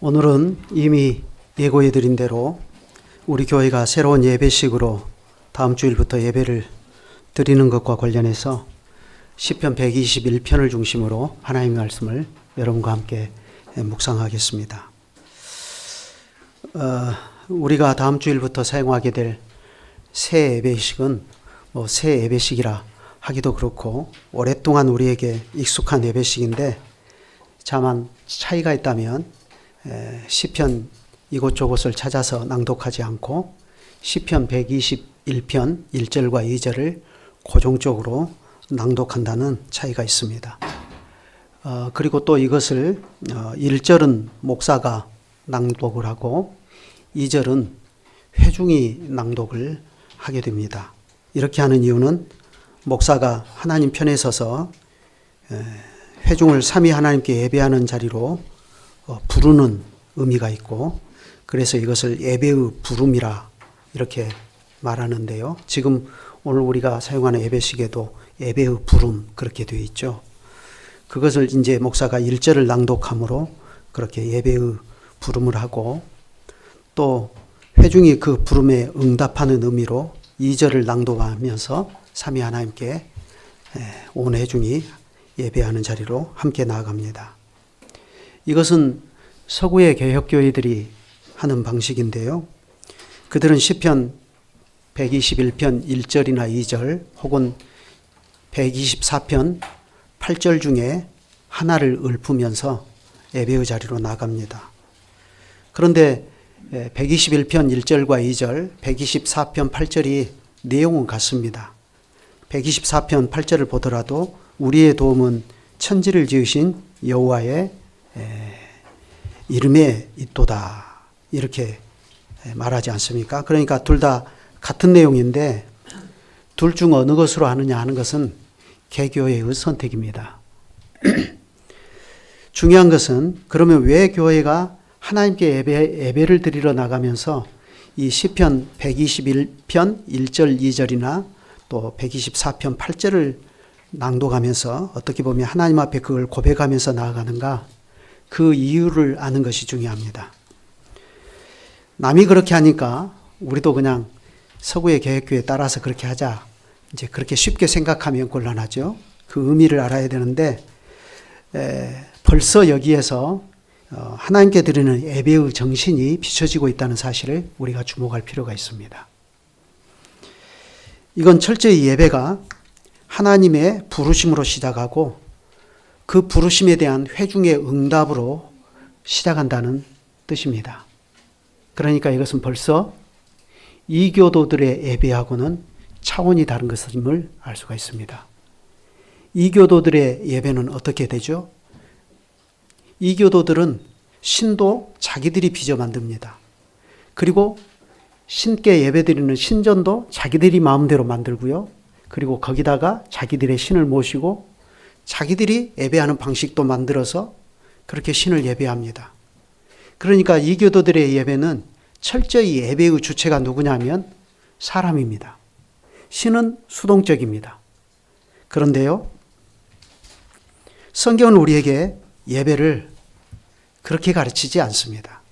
오늘은 이미 예고해드린 대로 우리 교회가 새로운 예배식으로 다음 주일부터 예배를 드리는 것과 관련해서 시편 121편을 중심으로 하나님의 말씀을 여러분과 함께 묵상하겠습니다. 우리가 다음 주일부터 사용하게 될 새 예배식은 새 예배식이라 하기도 그렇고 오랫동안 우리에게 익숙한 예배식인데 다만 차이가 있다면 시편 이곳저곳을 찾아서 낭독하지 않고 시편 121편 1절과 2절을 고정적으로 낭독한다는 차이가 있습니다. 그리고 또 이것을 1절은 목사가 낭독을 하고 2절은 회중이 낭독을 하게 됩니다. 이렇게 하는 이유는 목사가 하나님 편에 서서 회중을 삼위 하나님께 예배하는 자리로 부르는 의미가 있고, 그래서 이것을 예배의 부름이라 이렇게 말하는데요. 지금 오늘 우리가 사용하는 예배식에도 예배의 부름 그렇게 되어 있죠. 그것을 이제 목사가 1절을 낭독함으로 그렇게 예배의 부름을 하고, 또 회중이 그 부름에 응답하는 의미로 2절을 낭독하면서 삼위 하나님께 온 회중이 예배하는 자리로 함께 나아갑니다. 이것은 서구의 개혁교회들이 하는 방식인데요. 그들은 시편 121편 1절이나 2절 혹은 124편 8절 중에 하나를 읊으면서 예배의 자리로 나갑니다. 그런데 121편 1절과 2절, 124편 8절이 내용은 같습니다. 124편 8절을 보더라도 우리의 도움은 천지를 지으신 여호와의 이름에 있도다 이렇게 말하지 않습니까? 그러니까 둘 다 같은 내용인데 둘 중 어느 것으로 하느냐 하는 것은 개교회의 선택입니다. 중요한 것은 그러면 왜 교회가 하나님께 예배를 드리러 나가면서 이 시편 121편 1절 2절이나 또 124편 8절을 낭독하면서 어떻게 보면 하나님 앞에 그걸 고백하면서 나아가는가, 그 이유를 아는 것이 중요합니다. 남이 그렇게 하니까 우리도 그냥 서구의 개혁교회에 따라서 그렇게 하자, 이제 그렇게 쉽게 생각하면 곤란하죠. 그 의미를 알아야 되는데 벌써 여기에서 하나님께 드리는 예배의 정신이 비춰지고 있다는 사실을 우리가 주목할 필요가 있습니다. 이건 철저히 예배가 하나님의 부르심으로 시작하고 그 부르심에 대한 회중의 응답으로 시작한다는 뜻입니다. 그러니까 이것은 벌써 이교도들의 예배하고는 차원이 다른 것임을 알 수가 있습니다. 이교도들의 예배는 어떻게 되죠? 이교도들은 신도 자기들이 빚어 만듭니다. 그리고 신께 예배드리는 신전도 자기들이 마음대로 만들고요. 그리고 거기다가 자기들의 신을 모시고 자기들이 예배하는 방식도 만들어서 그렇게 신을 예배합니다. 그러니까 이교도들의 예배는 철저히 예배의 주체가 누구냐면 사람입니다. 신은 수동적입니다. 그런데요, 성경은 우리에게 예배를 그렇게 가르치지 않습니다.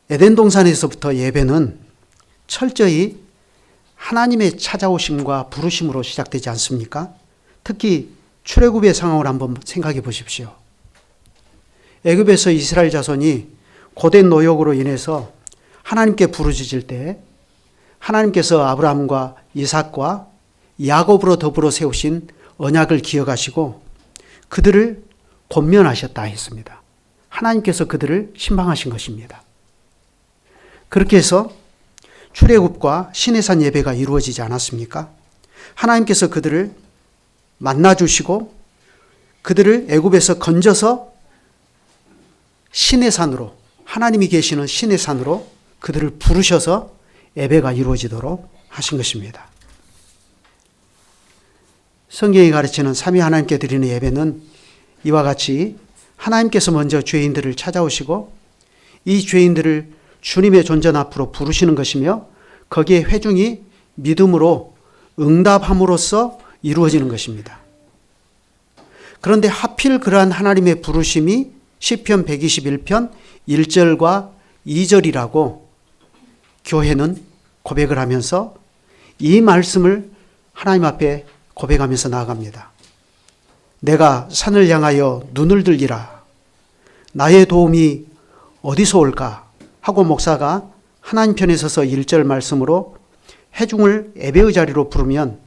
에덴 동산에서부터 예배는 철저히 하나님의 찾아오심과 부르심으로 시작되지 않습니까? 특히 출애굽의 상황을 한번 생각해 보십시오. 애굽에서 이스라엘 자손이 고된 노역으로 인해서 하나님께 부르짖을 때 하나님께서 아브라함과 이삭과 야곱으로 더불어 세우신 언약을 기억하시고 그들을 권면하셨다 했습니다. 하나님께서 그들을 신방하신 것입니다. 그렇게 해서 출애굽과 시내산 예배가 이루어지지 않았습니까? 하나님께서 그들을 만나주시고 그들을 애굽에서 건져서 시내산으로, 하나님이 계시는 시내산으로 그들을 부르셔서 예배가 이루어지도록 하신 것입니다. 성경이 가르치는 삼위 하나님께 드리는 예배는 이와 같이 하나님께서 먼저 죄인들을 찾아오시고 이 죄인들을 주님의 존전 앞으로 부르시는 것이며 거기에 회중이 믿음으로 응답함으로써 이루어지는 것입니다. 그런데 하필 그러한 하나님의 부르심이 시편 121편 1절과 2절이라고 교회는 고백을 하면서 이 말씀을 하나님 앞에 고백하면서 나아갑니다. 내가 산을 향하여 눈을 들리라. 나의 도움이 어디서 올까? 하고 목사가 하나님 편에 서서 1절 말씀으로 회중을 예배의 자리로 부르면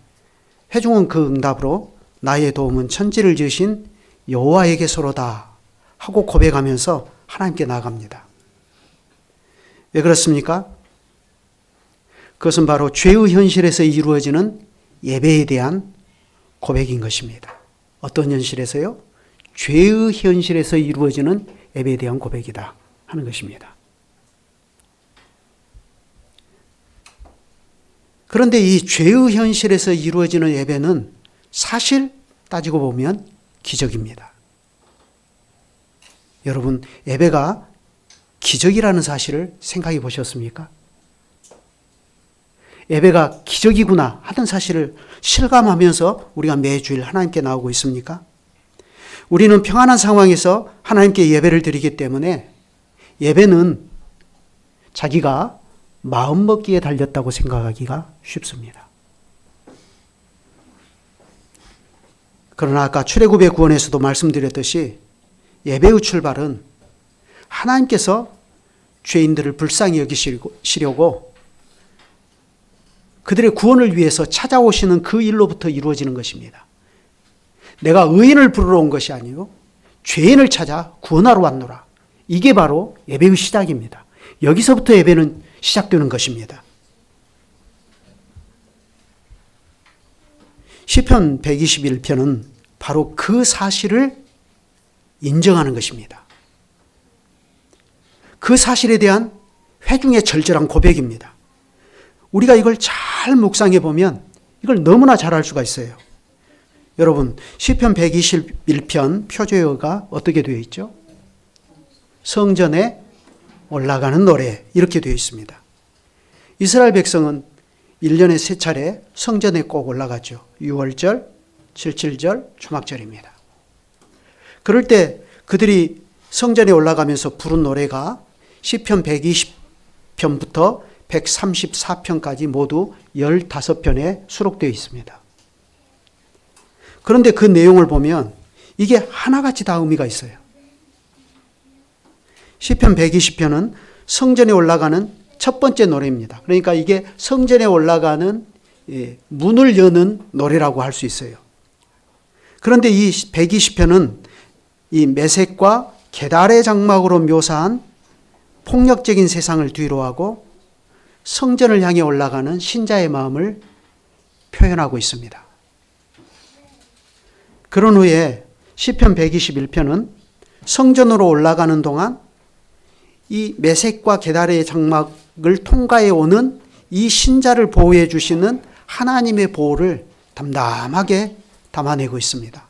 회중은 그 응답으로 나의 도움은 천지를 지으신 여호와에게서로다 하고 고백하면서 하나님께 나아갑니다. 왜 그렇습니까? 그것은 바로 죄의 현실에서 이루어지는 예배에 대한 고백인 것입니다. 어떤 현실에서요? 죄의 현실에서 이루어지는 예배에 대한 고백이다 하는 것입니다. 그런데 이 죄의 현실에서 이루어지는 예배는 사실 따지고 보면 기적입니다. 여러분, 예배가 기적이라는 사실을 생각해 보셨습니까? 예배가 기적이구나 하던 사실을 실감하면서 우리가 매주일 하나님께 나오고 있습니까? 우리는 평안한 상황에서 하나님께 예배를 드리기 때문에 예배는 자기가 마음먹기에 달렸다고 생각하기가 쉽습니다. 그러나 아까 출애굽의 구원에서도 말씀드렸듯이 예배의 출발은 하나님께서 죄인들을 불쌍히 여기시려고 그들의 구원을 위해서 찾아오시는 그 일로부터 이루어지는 것입니다. 내가 의인을 부르러 온 것이 아니요 죄인을 찾아 구원하러 왔노라. 이게 바로 예배의 시작입니다. 여기서부터 예배는 시작되는 것입니다. 시편 121편은 바로 그 사실을 인정하는 것입니다. 그 사실에 대한 회중의 절절한 고백입니다. 우리가 이걸 잘 묵상해 보면 이걸 너무나 잘 알 수가 있어요. 여러분, 시편 121편 표제어가 어떻게 되어 있죠? 성전에 올라가는 노래 이렇게 되어 있습니다. 이스라엘 백성은 1년에 3차례 성전에 꼭 올라가죠. 6월절, 7.7절, 초막절입니다. 그럴 때 그들이 성전에 올라가면서 부른 노래가 시편 120편부터 134편까지 모두 15편에 수록되어 있습니다. 그런데 그 내용을 보면 이게 하나같이 다 의미가 있어요. 시편 120편은 성전에 올라가는 첫 번째 노래입니다. 그러니까 이게 성전에 올라가는 문을 여는 노래라고 할 수 있어요. 그런데 이 120편은 이 메섹과 게달의 장막으로 묘사한 폭력적인 세상을 뒤로하고 성전을 향해 올라가는 신자의 마음을 표현하고 있습니다. 그런 후에 시편 121편은 성전으로 올라가는 동안 이 메섹과 게달의 장막을 통과해 오는 이 신자를 보호해 주시는 하나님의 보호를 담담하게 담아내고 있습니다.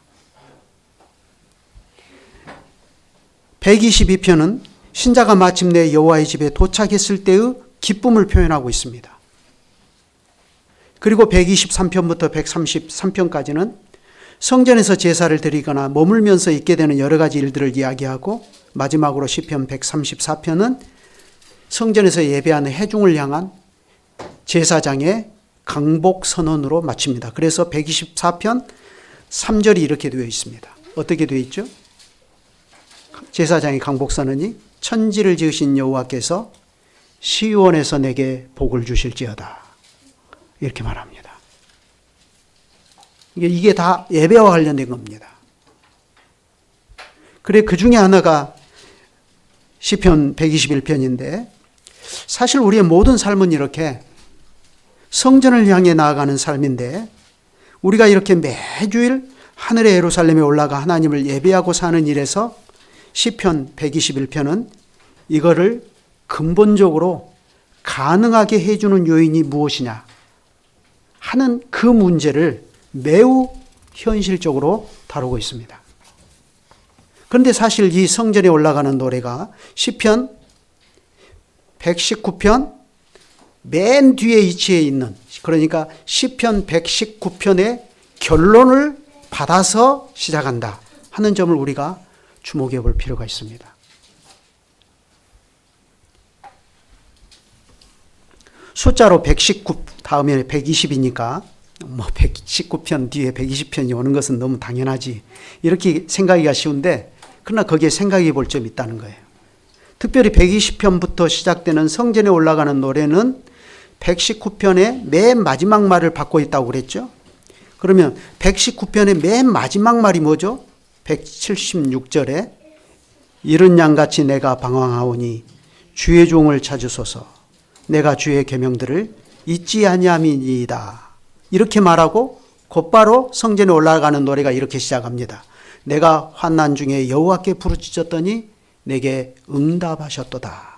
122편은 신자가 마침내 여호와의 집에 도착했을 때의 기쁨을 표현하고 있습니다. 그리고 123편부터 133편까지는 성전에서 제사를 드리거나 머물면서 있게 되는 여러 가지 일들을 이야기하고 마지막으로 시편 134편은 성전에서 예배하는 회중을 향한 제사장의 강복 선언으로 마칩니다. 그래서 124편 3절이 이렇게 되어 있습니다. 어떻게 되어 있죠? 제사장의 강복 선언이 천지를 지으신 여호와께서 시온에서 내게 복을 주실지어다. 이렇게 말합니다. 이게 다 예배와 관련된 겁니다. 그래, 그 중에 하나가 시편 121편인데 사실 우리의 모든 삶은 이렇게 성전을 향해 나아가는 삶인데 우리가 이렇게 매주일 하늘의 예루살렘에 올라가 하나님을 예배하고 사는 일에서 시편 121편은 이거를 근본적으로 가능하게 해주는 요인이 무엇이냐 하는 그 문제를 매우 현실적으로 다루고 있습니다. 그런데 사실 이 성전에 올라가는 노래가 시편 119편 맨 뒤에 위치해 있는, 그러니까 시편 119편의 결론을 받아서 시작한다 하는 점을 우리가 주목해 볼 필요가 있습니다. 숫자로 119 다음에 120이니까 119편 뒤에 120편이 오는 것은 너무 당연하지, 이렇게 생각하기가 쉬운데, 그러나 거기에 생각해 볼 점이 있다는 거예요. 특별히 120편부터 시작되는 성전에 올라가는 노래는 119편의 맨 마지막 말을 받고 있다고 그랬죠. 그러면 119편의 맨 마지막 말이 뭐죠? 176절에 이른 양같이 내가 방황하오니 주의 종을 찾으소서, 내가 주의 계명들을 잊지 아니함이니이다. 이렇게 말하고 곧바로 성전에 올라가는 노래가 이렇게 시작합니다. 내가 환난 중에 여호와께 부르짖었더니 내게 응답하셨도다.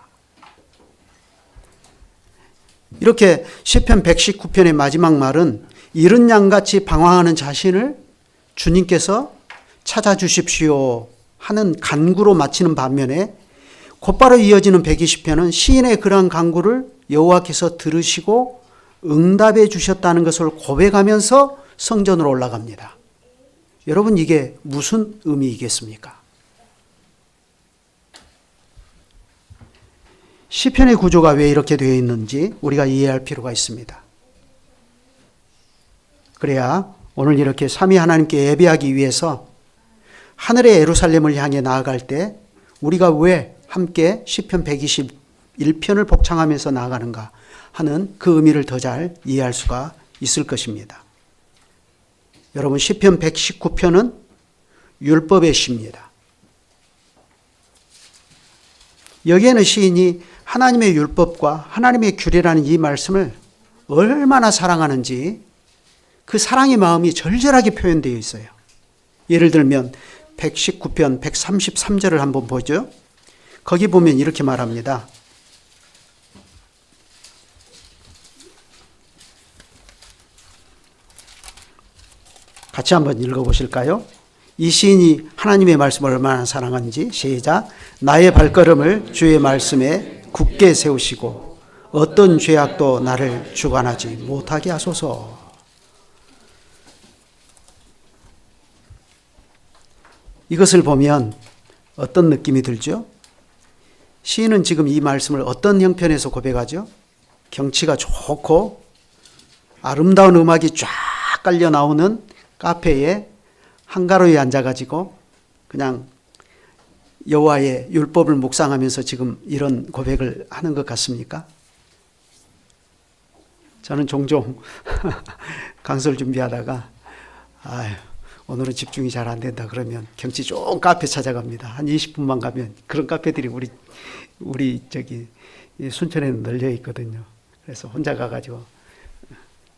이렇게 시편 119편의 마지막 말은 이른 양같이 방황하는 자신을 주님께서 찾아주십시오 하는 간구로 마치는 반면에, 곧바로 이어지는 120편은 시인의 그러한 간구를 여호와께서 들으시고 응답해 주셨다는 것을 고백하면서 성전으로 올라갑니다. 여러분, 이게 무슨 의미이겠습니까? 시편의 구조가 왜 이렇게 되어 있는지 우리가 이해할 필요가 있습니다. 그래야 오늘 이렇게 삼위 하나님께 예배하기 위해서 하늘의 예루살렘을 향해 나아갈 때 우리가 왜 함께 시편 121편을 복창하면서 나아가는가 하는 그 의미를 더 잘 이해할 수가 있을 것입니다. 여러분, 시편 119편은 율법의 시입니다. 여기에는 시인이 하나님의 율법과 하나님의 규례라는 이 말씀을 얼마나 사랑하는지 그 사랑의 마음이 절절하게 표현되어 있어요. 예를 들면 119편 133절을 한번 보죠. 거기 보면 이렇게 말합니다. 같이 한번 읽어보실까요? 이 시인이 하나님의 말씀을 얼마나 사랑하는지. 시작. 나의 발걸음을 주의 말씀에 굳게 세우시고 어떤 죄악도 나를 주관하지 못하게 하소서. 이것을 보면 어떤 느낌이 들죠? 시인은 지금 이 말씀을 어떤 형편에서 고백하죠? 경치가 좋고 아름다운 음악이 쫙 깔려 나오는 카페에 한가로이 앉아가지고 그냥 여호와의 율법을 묵상하면서 지금 이런 고백을 하는 것 같습니까? 저는 종종 강설 준비하다가 오늘은 집중이 잘 안 된다 그러면 경치 좋은 카페 찾아갑니다. 한 20분만 가면 그런 카페들이 우리 순천에는 널려 있거든요. 그래서 혼자 가가지고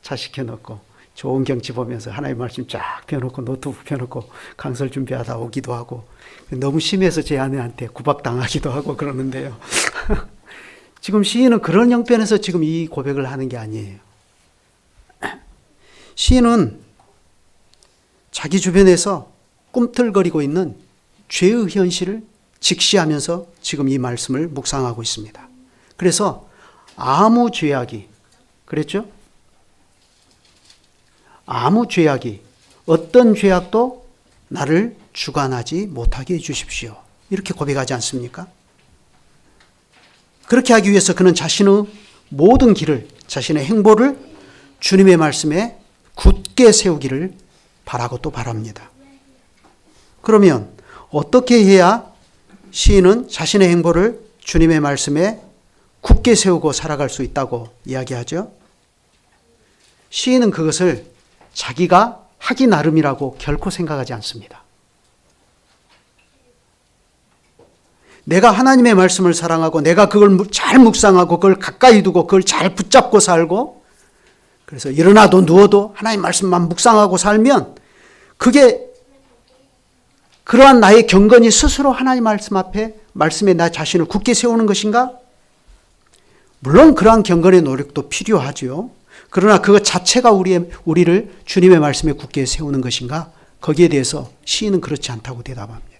차 시켜놓고 좋은 경치 보면서 하나님의 말씀 쫙 펴놓고 노트북 펴놓고 강설 준비하다 오기도 하고, 너무 심해서 제 아내한테 구박당하기도 하고 그러는데요. 지금 시인은 그런 형편에서 지금 이 고백을 하는 게 아니에요. 시인은 자기 주변에서 꿈틀거리고 있는 죄의 현실을 직시하면서 지금 이 말씀을 묵상하고 있습니다. 그래서 아무 죄악이, 그랬죠? 아무 죄악이, 어떤 죄악도 나를 주관하지 못하게 해주십시오. 이렇게 고백하지 않습니까? 그렇게 하기 위해서 그는 자신의 모든 길을, 자신의 행보를 주님의 말씀에 굳게 세우기를 바라고 또 바랍니다. 그러면 어떻게 해야 시인은 자신의 행보를 주님의 말씀에 굳게 세우고 살아갈 수 있다고 이야기하죠? 시인은 그것을 자기가 하기 나름이라고 결코 생각하지 않습니다. 내가 하나님의 말씀을 사랑하고 내가 그걸 잘 묵상하고 그걸 가까이 두고 그걸 잘 붙잡고 살고, 그래서 일어나도 누워도 하나님 말씀만 묵상하고 살면 그게 그러한 나의 경건이 스스로 하나님 말씀 앞에 말씀에 나 자신을 굳게 세우는 것인가? 물론 그러한 경건의 노력도 필요하죠. 그러나 그것 자체가 우리를 주님의 말씀에 굳게 세우는 것인가? 거기에 대해서 시인은 그렇지 않다고 대답합니다.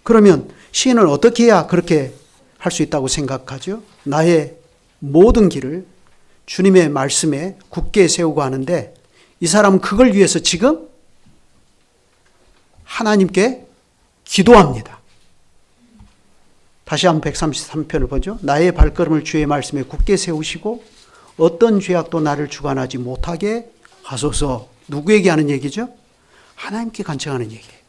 그러면 시인은 어떻게 해야 그렇게 할 수 있다고 생각하죠? 나의 모든 길을 주님의 말씀에 굳게 세우고 하는데, 이 사람은 그걸 위해서 지금 하나님께 기도합니다. 다시 한번 133편을 보죠. 나의 발걸음을 주의 말씀에 굳게 세우시고 어떤 죄악도 나를 주관하지 못하게 하소서. 누구에게 하는 얘기죠? 하나님께 간청하는 얘기예요.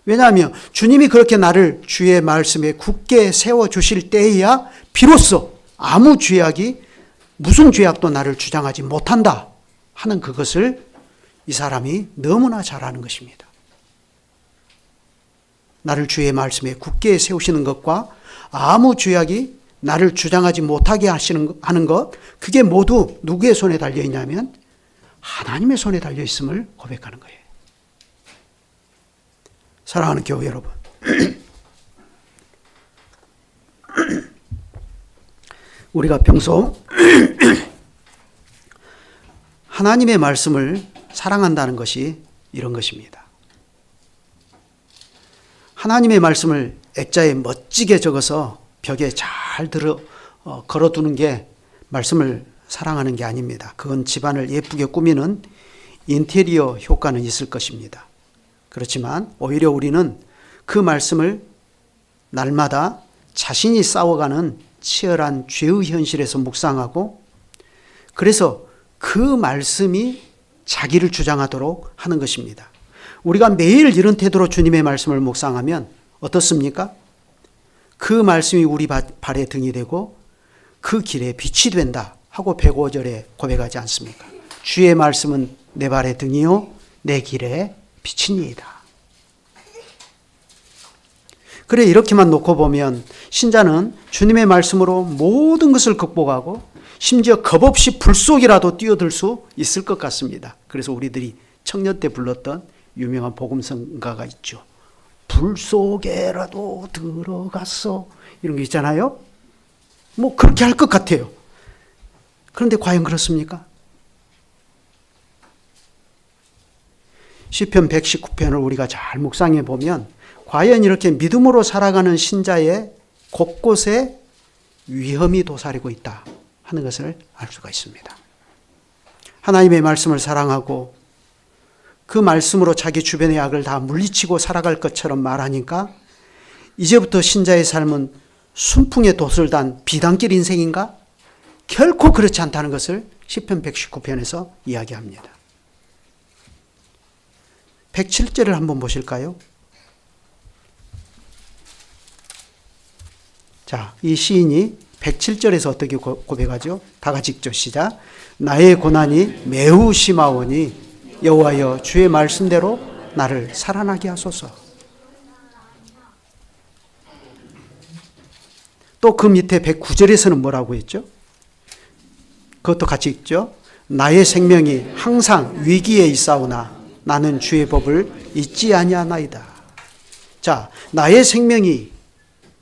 왜냐하면 주님이 그렇게 나를 주의 말씀에 굳게 세워주실 때에야 비로소 아무 죄악이 무슨 죄악도 나를 주장하지 못한다 하는 그것을 이 사람이 너무나 잘 아는 것입니다. 나를 주의 말씀에 굳게 세우시는 것과 아무 죄악이 나를 주장하지 못하게 하는 것, 그게 모두 누구의 손에 달려있냐면 하나님의 손에 달려있음을 고백하는 거예요. 사랑하는 교회 여러분, 우리가 평소 하나님의 말씀을 사랑한다는 것이 이런 것입니다. 하나님의 말씀을 액자에 멋지게 적어서 벽에 잘 걸어두는 게 말씀을 사랑하는 게 아닙니다. 그건 집안을 예쁘게 꾸미는 인테리어 효과는 있을 것입니다. 그렇지만 오히려 우리는 그 말씀을 날마다 자신이 싸워가는 치열한 죄의 현실에서 묵상하고, 그래서 그 말씀이 자기를 주장하도록 하는 것입니다. 우리가 매일 이런 태도로 주님의 말씀을 묵상하면 어떻습니까? 그 말씀이 우리 발에 등이 되고 그 길에 빛이 된다 하고 105절에 고백하지 않습니까? 주의 말씀은 내 발에 등이요 내 길에 빛이니이다. 그래, 이렇게만 놓고 보면 신자는 주님의 말씀으로 모든 것을 극복하고 심지어 겁없이 불 속이라도 뛰어들 수 있을 것 같습니다. 그래서 우리들이 청년 때 불렀던 유명한 복음성가가 있죠. 불 속에라도 들어갔어, 이런 게 있잖아요. 뭐 그렇게 할 것 같아요. 그런데 과연 그렇습니까? 시편 119편을 우리가 잘 묵상해 보면 과연 이렇게 믿음으로 살아가는 신자의 곳곳에 위험이 도사리고 있다 하는 것을 알 수가 있습니다. 하나님의 말씀을 사랑하고 그 말씀으로 자기 주변의 악을 다 물리치고 살아갈 것처럼 말하니까 이제부터 신자의 삶은 순풍에 돛을 단 비단길 인생인가? 결코 그렇지 않다는 것을 시편 119편에서 이야기합니다. 107절을 한번 보실까요? 자, 이 시인이 107절에서 어떻게 고백하죠? 다 같이 읽죠. 시작. 나의 고난이 매우 심하오니 여호와여 주의 말씀대로 나를 살아나게 하소서. 또 그 밑에 109절에서는 뭐라고 했죠? 그것도 같이 읽죠. 나의 생명이 항상 위기에 있사오나 나는 주의 법을 잊지 아니하나이다. 자, 나의 생명이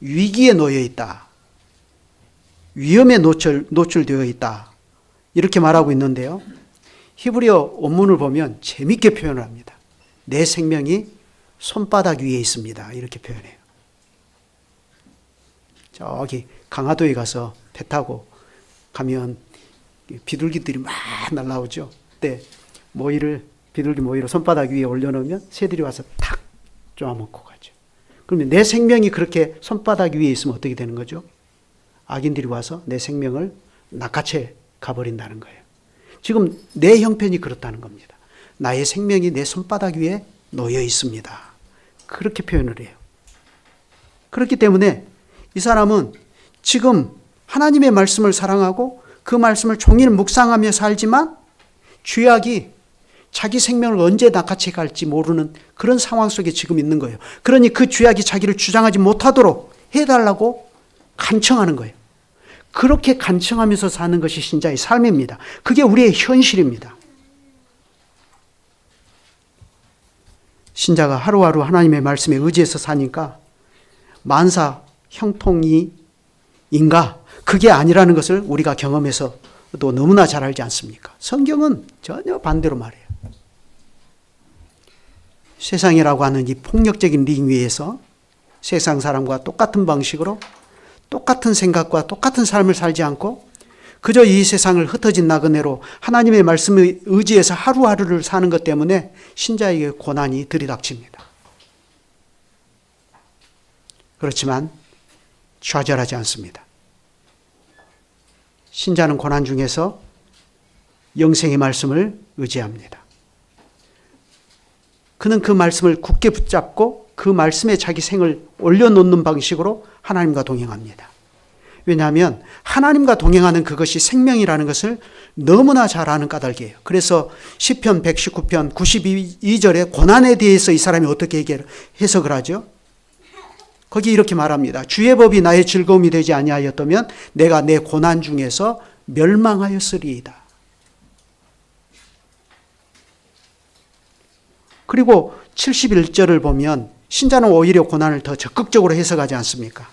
위기에 놓여 있다. 위험에 노출되어 있다. 이렇게 말하고 있는데요. 히브리어 원문을 보면 재밌게 표현을 합니다. 내 생명이 손바닥 위에 있습니다. 이렇게 표현해요. 저기 강화도에 가서 배 타고 가면 비둘기들이 막 날라오죠. 그때 비둘기 모이를 손바닥 위에 올려놓으면 새들이 와서 탁 쪼아먹고 가죠. 그러면 내 생명이 그렇게 손바닥 위에 있으면 어떻게 되는 거죠? 악인들이 와서 내 생명을 낚아채 가버린다는 거예요. 지금 내 형편이 그렇다는 겁니다. 나의 생명이 내 손바닥 위에 놓여 있습니다. 그렇게 표현을 해요. 그렇기 때문에 이 사람은 지금 하나님의 말씀을 사랑하고 그 말씀을 종일 묵상하며 살지만 죄악이 자기 생명을 언제 낚아채 갈지 모르는 그런 상황 속에 지금 있는 거예요. 그러니 그 죄악이 자기를 주장하지 못하도록 해달라고 간청하는 거예요. 그렇게 간청하면서 사는 것이 신자의 삶입니다. 그게 우리의 현실입니다. 신자가 하루하루 하나님의 말씀에 의지해서 사니까 만사 형통이인가? 그게 아니라는 것을 우리가 경험해서 또 너무나 잘 알지 않습니까? 성경은 전혀 반대로 말해요. 세상이라고 하는 이 폭력적인 링 위에서 세상 사람과 똑같은 방식으로 똑같은 생각과 똑같은 삶을 살지 않고 그저 이 세상을 흩어진 나그네로 하나님의 말씀에 의지해서 하루하루를 사는 것 때문에 신자에게 고난이 들이닥칩니다. 그렇지만 좌절하지 않습니다. 신자는 고난 중에서 영생의 말씀을 의지합니다. 그는 그 말씀을 굳게 붙잡고 그 말씀에 자기 생을 올려놓는 방식으로 하나님과 동행합니다. 왜냐하면 하나님과 동행하는 그것이 생명이라는 것을 너무나 잘 아는 까닭이에요. 그래서 시편 119편 92절에 고난에 대해서 이 사람이 어떻게 해석을 하죠? 거기 이렇게 말합니다. 주의 법이 나의 즐거움이 되지 아니하였다면 내가 내 고난 중에서 멸망하였으리이다. 그리고 71절을 보면 신자는 오히려 고난을 더 적극적으로 해석하지 않습니까?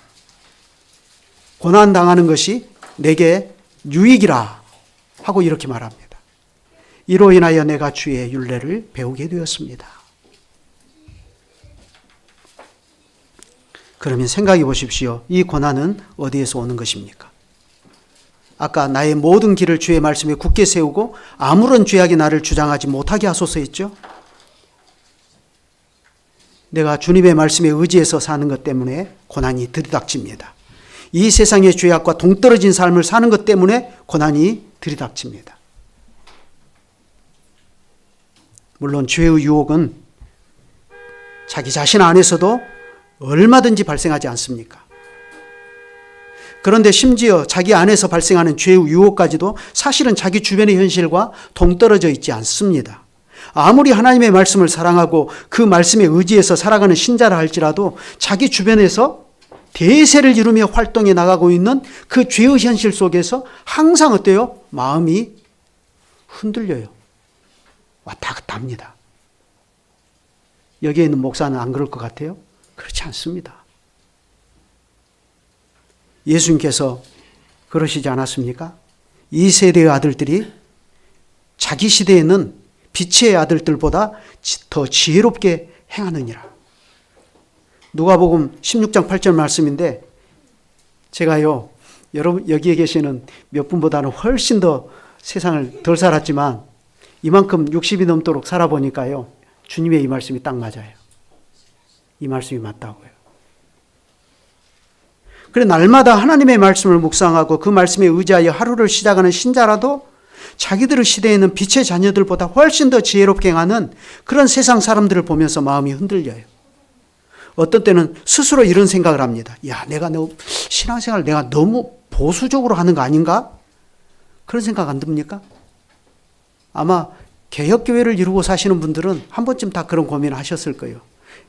고난당하는 것이 내게 유익이라 하고 이렇게 말합니다. 이로 인하여 내가 주의 율례를 배우게 되었습니다. 그러면 생각해 보십시오. 이 고난은 어디에서 오는 것입니까? 아까 나의 모든 길을 주의 말씀에 굳게 세우고 아무런 죄악이 나를 주장하지 못하게 하소서 했죠. 내가 주님의 말씀에 의지해서 사는 것 때문에 고난이 들이닥칩니다. 이 세상의 죄악과 동떨어진 삶을 사는 것 때문에 고난이 들이닥칩니다. 물론 죄의 유혹은 자기 자신 안에서도 얼마든지 발생하지 않습니까? 그런데 심지어 자기 안에서 발생하는 죄의 유혹까지도 사실은 자기 주변의 현실과 동떨어져 있지 않습니다. 아무리 하나님의 말씀을 사랑하고 그 말씀에 의지해서 살아가는 신자라 할지라도 자기 주변에서 대세를 이루며 활동해 나가고 있는 그 죄의 현실 속에서 항상 어때요? 마음이 흔들려요. 왔다 갔다 합니다. 여기에 있는 목사는 안 그럴 것 같아요? 그렇지 않습니다. 예수님께서 그러시지 않았습니까? 이 세대의 아들들이 자기 시대에는 빛의 아들들보다 더 지혜롭게 행하느니라. 누가복음 16장 8절 말씀인데 제가요, 여러분 여기에 계시는 몇 분보다는 훨씬 더 세상을 덜 살았지만 이만큼 60이 넘도록 살아보니까요, 주님의 이 말씀이 딱 맞아요. 이 말씀이 맞다고요. 그래, 날마다 하나님의 말씀을 묵상하고 그 말씀에 의지하여 하루를 시작하는 신자라도 자기들의 시대에는 빛의 자녀들보다 훨씬 더 지혜롭게 행하는 그런 세상 사람들을 보면서 마음이 흔들려요. 어떤 때는 스스로 이런 생각을 합니다. 야, 내가 신앙생활 내가 너무 보수적으로 하는 거 아닌가? 그런 생각 안 듭니까? 아마 개혁교회를 이루고 사시는 분들은 한 번쯤 다 그런 고민을 하셨을 거예요.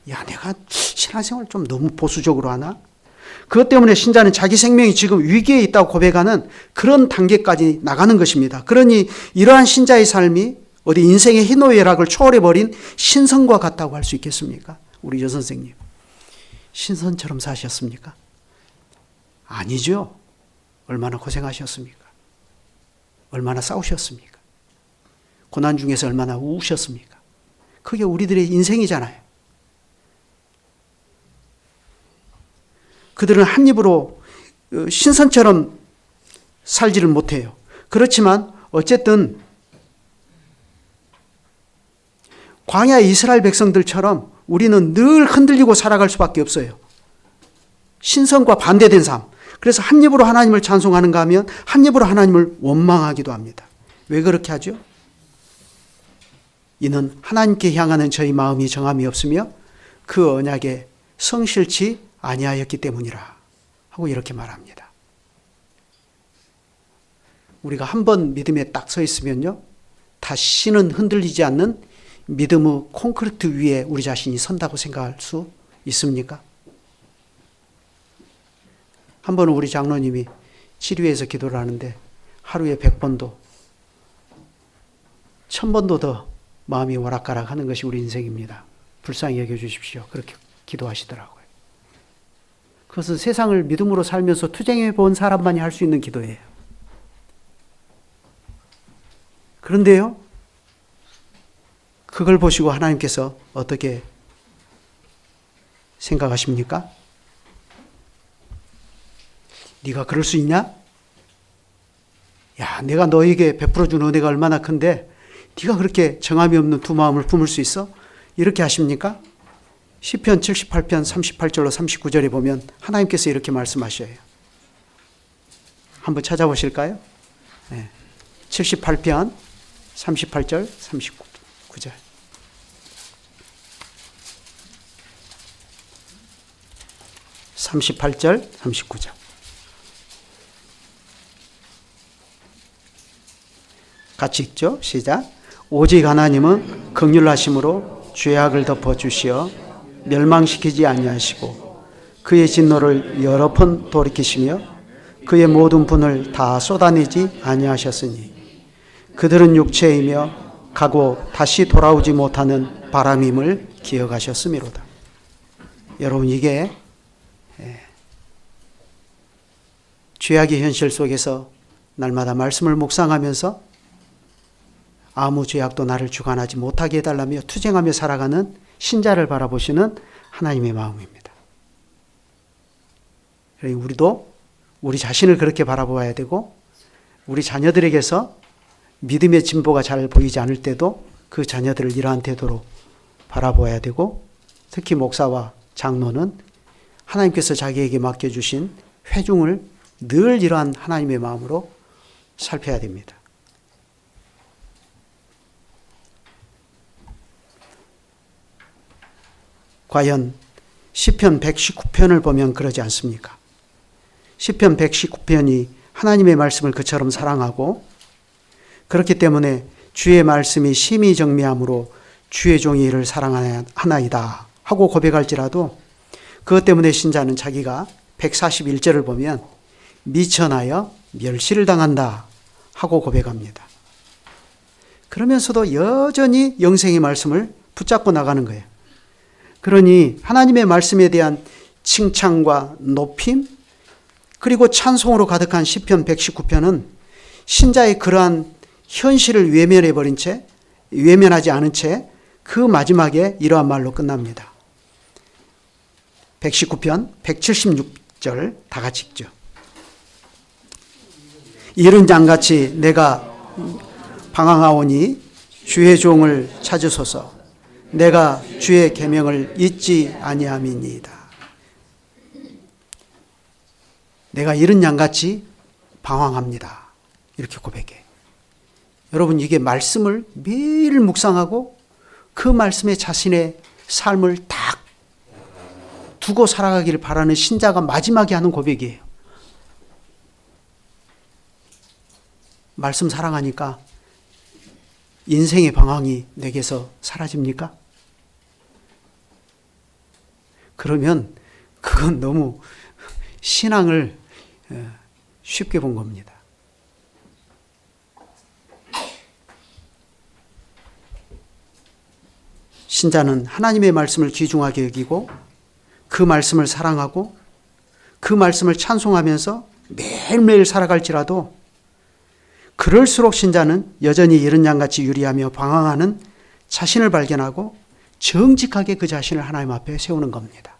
야, 내가 신앙생활 좀 너무 보수적으로 하나? 그것 때문에 신자는 자기 생명이 지금 위기에 있다고 고백하는 그런 단계까지 나가는 것입니다. 그러니 이러한 신자의 삶이 어디 인생의 희노애락을 초월해버린 신선과 같다고 할 수 있겠습니까? 우리 여선생님, 신선처럼 사셨습니까? 아니죠. 얼마나 고생하셨습니까? 얼마나 싸우셨습니까? 고난 중에서 얼마나 우셨습니까? 그게 우리들의 인생이잖아요. 그들은 한 입으로 신선처럼 살지를 못해요. 그렇지만 어쨌든 광야 이스라엘 백성들처럼 우리는 늘 흔들리고 살아갈 수밖에 없어요. 신선과 반대된 삶. 그래서 한 입으로 하나님을 찬송하는가 하면 한 입으로 하나님을 원망하기도 합니다. 왜 그렇게 하죠? 이는 하나님께 향하는 저희 마음이 정함이 없으며 그 언약에 성실치 아니하였기 때문이라 하고 이렇게 말합니다. 우리가 한 번 믿음에 딱 서 있으면요, 다시는 흔들리지 않는 믿음의 콘크리트 위에 우리 자신이 선다고 생각할 수 있습니까? 한 번은 우리 장로님이 치료해서 기도를 하는데 하루에 100번도 1000번도 더 마음이 오락가락 하는 것이 우리 인생입니다. 불쌍히 여겨주십시오. 그렇게 기도하시더라고요. 그것은 세상을 믿음으로 살면서 투쟁해 본 사람만이 할 수 있는 기도예요. 그런데요, 그걸 보시고 하나님께서 어떻게 생각하십니까? 네가 그럴 수 있냐? 야, 내가 너에게 베풀어준 은혜가 얼마나 큰데 네가 그렇게 정함이 없는 두 마음을 품을 수 있어? 이렇게 하십니까? 시편 78편 38절로 39절에 보면 하나님께서 이렇게 말씀하셔요. 한번 찾아보실까요? 네. 78편 38절 39절. (38절) (39절) 같이 읽죠. 시작. 오직 하나님은 긍휼하심으로 죄악을 덮어주시어 멸망시키지 아니하시고 그의 진노를 여러 번 돌이키시며 그의 모든 분을 다 쏟아내지 아니하셨으니 그들은 육체이며 가고 다시 돌아오지 못하는 바람임을 기억하셨음이로다. 여러분, 이게 죄악의 현실 속에서 날마다 말씀을 묵상하면서 아무 죄악도 나를 주관하지 못하게 해달라며 투쟁하며 살아가는 신자를 바라보시는 하나님의 마음입니다. 우리도 우리 자신을 그렇게 바라보아야 되고, 우리 자녀들에게서 믿음의 진보가 잘 보이지 않을 때도 그 자녀들을 이러한 태도로 바라보아야 되고, 특히 목사와 장로는 하나님께서 자기에게 맡겨주신 회중을 늘 이러한 하나님의 마음으로 살펴야 됩니다. 과연 시편 119편을 보면 그러지 않습니까? 시편 119편이 하나님의 말씀을 그처럼 사랑하고, 그렇기 때문에 주의 말씀이 심히 정미함으로 주의 종이 이를 사랑하나이다 하고 고백할지라도 그것 때문에 신자는 자기가 141절을 보면 미천하여 멸시를 당한다 하고 고백합니다. 그러면서도 여전히 영생의 말씀을 붙잡고 나가는 거예요. 그러니 하나님의 말씀에 대한 칭찬과 높임, 그리고 찬송으로 가득한 시편 119편은 신자의 그러한 현실을 외면하지 않은 채 그 마지막에 이러한 말로 끝납니다. 119편 176절 다 같이 읽죠. 이른 양같이 내가 방황하오니 주의 종을 찾으소서. 내가 주의 계명을 잊지 아니함이니이다. 내가 이른 양같이 방황합니다. 이렇게 고백해. 여러분, 이게 말씀을 매일 묵상하고 그 말씀에 자신의 삶을 딱 두고 살아가기를 바라는 신자가 마지막에 하는 고백이에요. 말씀 사랑하니까 인생의 방황이 내게서 사라집니까? 그러면 그건 너무 신앙을 쉽게 본 겁니다. 신자는 하나님의 말씀을 귀중하게 여기고 그 말씀을 사랑하고 그 말씀을 찬송하면서 매일매일 살아갈지라도 그럴수록 신자는 여전히 이른 양같이 유리하며 방황하는 자신을 발견하고 정직하게 그 자신을 하나님 앞에 세우는 겁니다.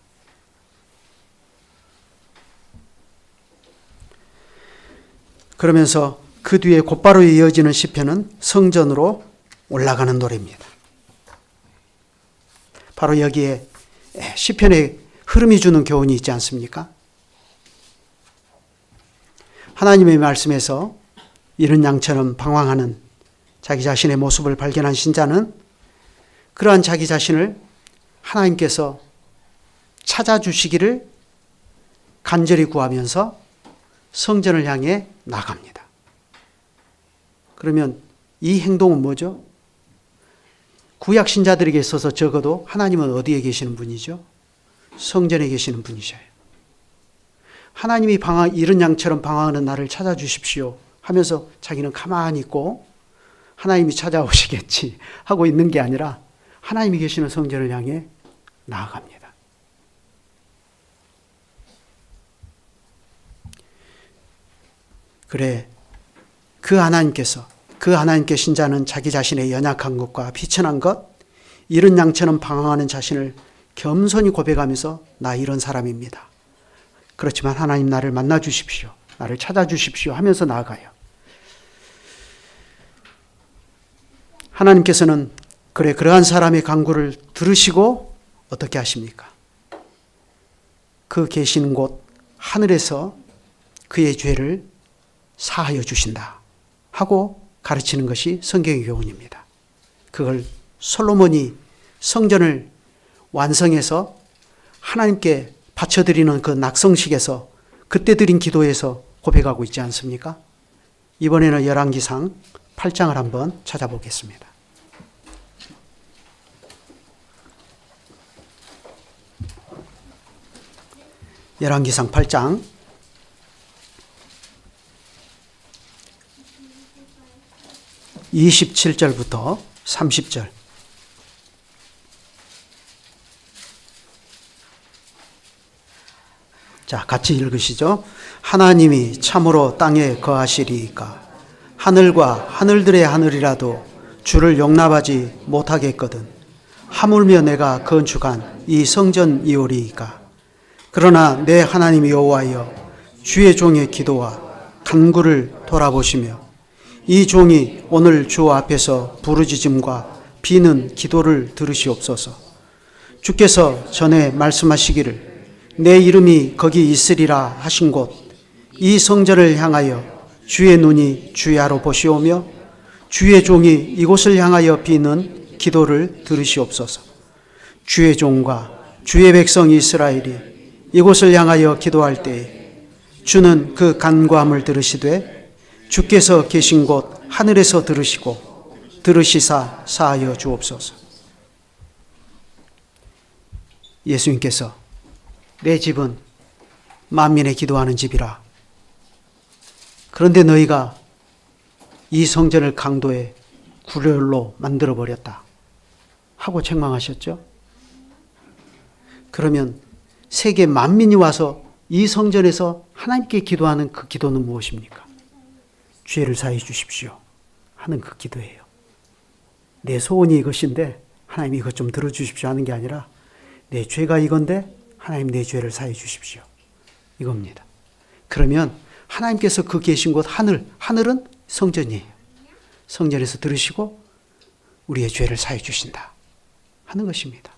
그러면서 그 뒤에 곧바로 이어지는 시편은 성전으로 올라가는 노래입니다. 바로 여기에 시편의 흐름이 주는 교훈이 있지 않습니까? 하나님의 말씀에서 이른 양처럼 방황하는 자기 자신의 모습을 발견한 신자는 그러한 자기 자신을 하나님께서 찾아주시기를 간절히 구하면서 성전을 향해 나갑니다. 그러면 이 행동은 뭐죠? 구약 신자들에게 있어서 적어도 하나님은 어디에 계시는 분이죠? 성전에 계시는 분이셔요. 하나님이 이른 양처럼 방황하는 나를 찾아주십시오 하면서 자기는 가만히 있고 하나님이 찾아오시겠지 하고 있는 게 아니라 하나님이 계시는 성전을 향해 나아갑니다. 그래, 그 하나님께 신자는 자기 자신의 연약한 것과 비천한 것, 이른 양처럼 방황하는 자신을 겸손히 고백하면서 나 이런 사람입니다. 그렇지만 하나님 나를 만나 주십시오. 나를 찾아 주십시오 하면서 나아가요. 하나님께서는 그래 그러한 사람의 간구를 들으시고 어떻게 하십니까? 그 계신 곳 하늘에서 그의 죄를 사하여 주신다 하고 가르치는 것이 성경의 교훈입니다. 그걸 솔로몬이 성전을 완성해서 하나님께 바쳐드리는 그 낙성식에서 그때 드린 기도에서 고백하고 있지 않습니까? 이번에는 열왕기상 8장을 한번 찾아보겠습니다. 열왕기상 8장 27절부터 30절. 자, 같이 읽으시죠. 하나님이 참으로 땅에 거하시리이까 하늘과 하늘들의 하늘이라도 주를 용납하지 못하겠거든 하물며 내가 건축한 이 성전이오리이까 그러나 내 하나님 여호와여 주의 종의 기도와 간구를 돌아보시며 이 종이 오늘 주 앞에서 부르짖음과 비는 기도를 들으시옵소서. 주께서 전에 말씀하시기를 내 이름이 거기 있으리라 하신 곳 이 성전을 향하여 주의 눈이 주야로 보시오며 주의 종이 이곳을 향하여 비는 기도를 들으시옵소서. 주의 종과 주의 백성 이스라엘이 이곳을 향하여 기도할 때에 주는 그 간구함을 들으시되 주께서 계신 곳 하늘에서 들으시고 들으시사 사하여 주옵소서. 예수님께서 내 집은 만민의 기도하는 집이라. 그런데 너희가 이 성전을 강도의 굴혈로 만들어버렸다 하고 책망하셨죠. 그러면 세계 만민이 와서 이 성전에서 하나님께 기도하는 그 기도는 무엇입니까? 죄를 사해 주십시오 하는 그 기도예요. 내 소원이 이것인데 하나님 이것 좀 들어주십시오 하는 게 아니라 내 죄가 이건데 하나님 내 죄를 사해 주십시오 이겁니다. 그러면 하나님께서 그 계신 곳 하늘은 성전이에요. 성전에서 들으시고 우리의 죄를 사해 주신다 하는 것입니다.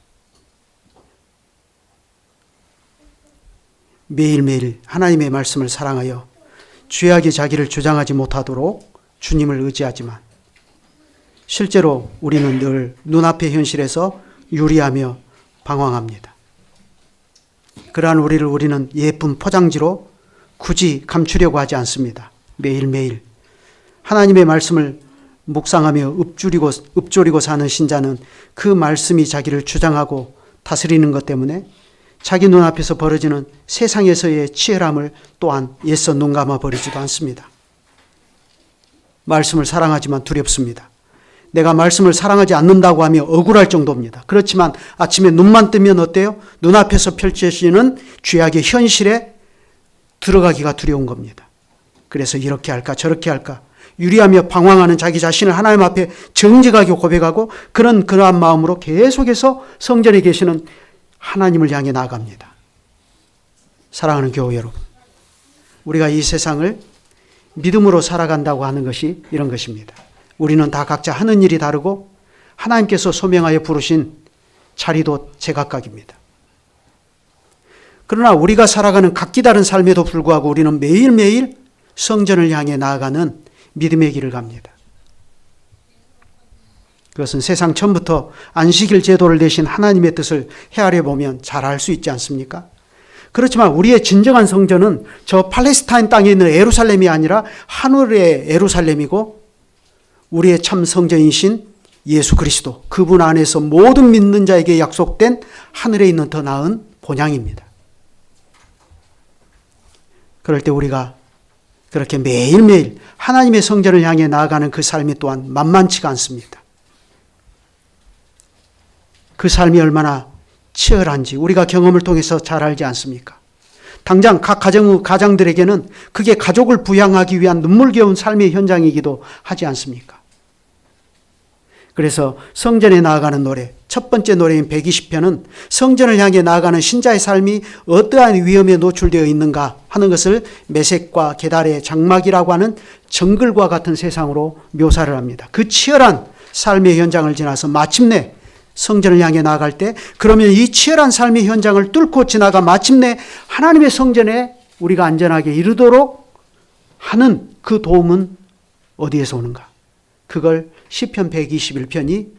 매일매일 하나님의 말씀을 사랑하여 죄악이 자기를 주장하지 못하도록 주님을 의지하지만 실제로 우리는 늘 눈앞의 현실에서 유리하며 방황합니다. 그러한 우리는 예쁜 포장지로 굳이 감추려고 하지 않습니다. 매일매일 하나님의 말씀을 묵상하며 읊조리고 사는 신자는 그 말씀이 자기를 주장하고 다스리는 것 때문에 자기 눈앞에서 벌어지는 세상에서의 치열함을 또한 애써 눈감아 버리지도 않습니다. 말씀을 사랑하지만 두렵습니다. 내가 말씀을 사랑하지 않는다고 하며 억울할 정도입니다. 그렇지만 아침에 눈만 뜨면 어때요? 눈앞에서 펼쳐지는 죄악의 현실에 들어가기가 두려운 겁니다. 그래서 이렇게 할까 저렇게 할까 유리하며 방황하는 자기 자신을 하나님 앞에 정직하게 고백하고 그러한 마음으로 계속해서 성전에 계시는 하나님을 향해 나아갑니다. 사랑하는 교회 여러분, 우리가 이 세상을 믿음으로 살아간다고 하는 것이 이런 것입니다. 우리는 다 각자 하는 일이 다르고 하나님께서 소명하여 부르신 자리도 제각각입니다. 그러나 우리가 살아가는 각기 다른 삶에도 불구하고 우리는 매일매일 성전을 향해 나아가는 믿음의 길을 갑니다. 그것은 세상 처음부터 안식일 제도를 내신 하나님의 뜻을 헤아려 보면 잘 알 수 있지 않습니까? 그렇지만 우리의 진정한 성전은 저 팔레스타인 땅에 있는 예루살렘이 아니라 하늘의 예루살렘이고 우리의 참 성전이신 예수 그리스도 그분 안에서 모든 믿는 자에게 약속된 하늘에 있는 더 나은 본향입니다. 그럴 때 우리가 그렇게 매일매일 하나님의 성전을 향해 나아가는 그 삶이 또한 만만치가 않습니다. 그 삶이 얼마나 치열한지 우리가 경험을 통해서 잘 알지 않습니까? 당장 각 가장들에게는 그게 가족을 부양하기 위한 눈물겨운 삶의 현장이기도 하지 않습니까? 그래서 성전에 나아가는 노래, 첫 번째 노래인 120편은 성전을 향해 나아가는 신자의 삶이 어떠한 위험에 노출되어 있는가 하는 것을 메섹과 게달의 장막이라고 하는 정글과 같은 세상으로 묘사를 합니다. 그 치열한 삶의 현장을 지나서 마침내 성전을 향해 나아갈 때, 그러면 이 치열한 삶의 현장을 뚫고 지나가 마침내 하나님의 성전에 우리가 안전하게 이르도록 하는 그 도움은 어디에서 오는가? 그걸 시편 121편이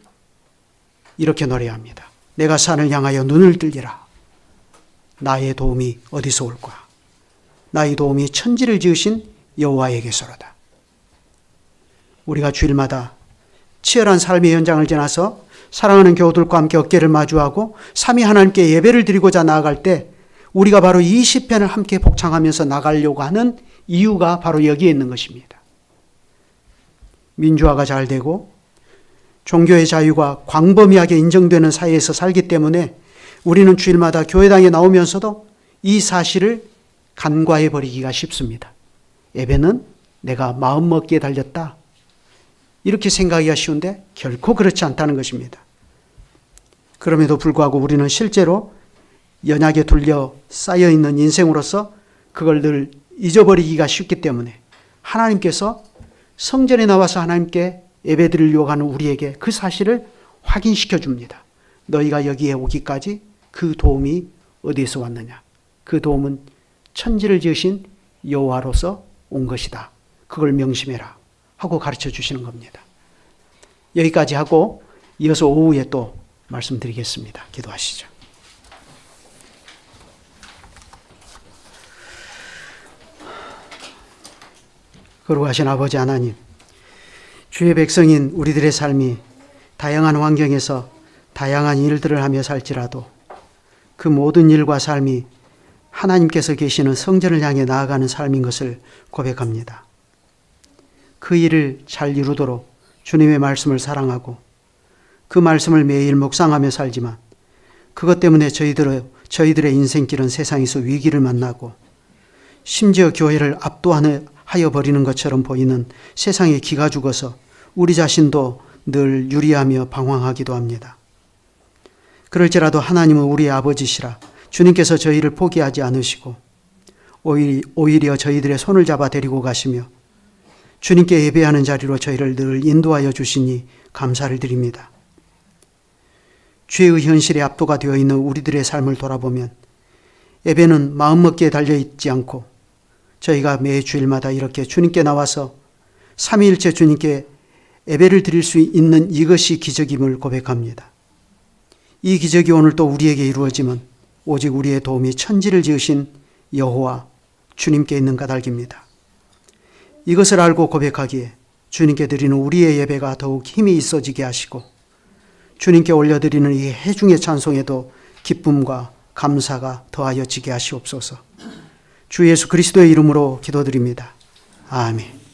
이렇게 노래합니다. 내가 산을 향하여 눈을 들리라. 나의 도움이 어디서 올까? 나의 도움이 천지를 지으신 여호와에게서로다. 우리가 주일마다 치열한 삶의 현장을 지나서 사랑하는 교우들과 함께 어깨를 마주하고 삼위 하나님께 예배를 드리고자 나아갈 때 우리가 바로 이 시편을 함께 복창하면서 나가려고 하는 이유가 바로 여기에 있는 것입니다. 민주화가 잘 되고 종교의 자유가 광범위하게 인정되는 사회에서 살기 때문에 우리는 주일마다 교회당에 나오면서도 이 사실을 간과해 버리기가 쉽습니다. 예배는 내가 마음먹기에 달렸다, 이렇게 생각하기가 쉬운데 결코 그렇지 않다는 것입니다. 그럼에도 불구하고 우리는 실제로 연약에 둘려 쌓여있는 인생으로서 그걸 늘 잊어버리기가 쉽기 때문에 하나님께서 성전에 나와서 하나님께 예배드리려고 하는 우리에게 그 사실을 확인시켜 줍니다. 너희가 여기에 오기까지 그 도움이 어디에서 왔느냐? 그 도움은 천지를 지으신 여호와로서 온 것이다. 그걸 명심해라 하고 가르쳐 주시는 겁니다. 여기까지 하고 이어서 오후에 또 말씀드리겠습니다. 기도하시죠. 거룩하신 아버지 하나님, 주의 백성인 우리들의 삶이 다양한 환경에서 다양한 일들을 하며 살지라도 그 모든 일과 삶이 하나님께서 계시는 성전을 향해 나아가는 삶인 것을 고백합니다. 그 일을 잘 이루도록 주님의 말씀을 사랑하고 그 말씀을 매일 묵상하며 살지만 그것 때문에 저희들의 인생길은 세상에서 위기를 만나고 심지어 교회를 압도하여 버리는 것처럼 보이는 세상에 기가 죽어서 우리 자신도 늘 유리하며 방황하기도 합니다. 그럴지라도 하나님은 우리의 아버지시라 주님께서 저희를 포기하지 않으시고 오히려 저희들의 손을 잡아 데리고 가시며 주님께 예배하는 자리로 저희를 늘 인도하여 주시니 감사를 드립니다. 죄의 현실에 압도가 되어 있는 우리들의 삶을 돌아보면 예배는 마음먹기에 달려있지 않고 저희가 매 주일마다 이렇게 주님께 나와서 삼위일체 주님께 예배를 드릴 수 있는 이것이 기적임을 고백합니다. 이 기적이 오늘 또 우리에게 이루어지면 오직 우리의 도움이 천지를 지으신 여호와 주님께 있는 까닭입니다. 이것을 알고 고백하기에 주님께 드리는 우리의 예배가 더욱 힘이 있어지게 하시고 주님께 올려드리는 이 해중의 찬송에도 기쁨과 감사가 더하여지게 하시옵소서. 주 예수 그리스도의 이름으로 기도드립니다. 아멘.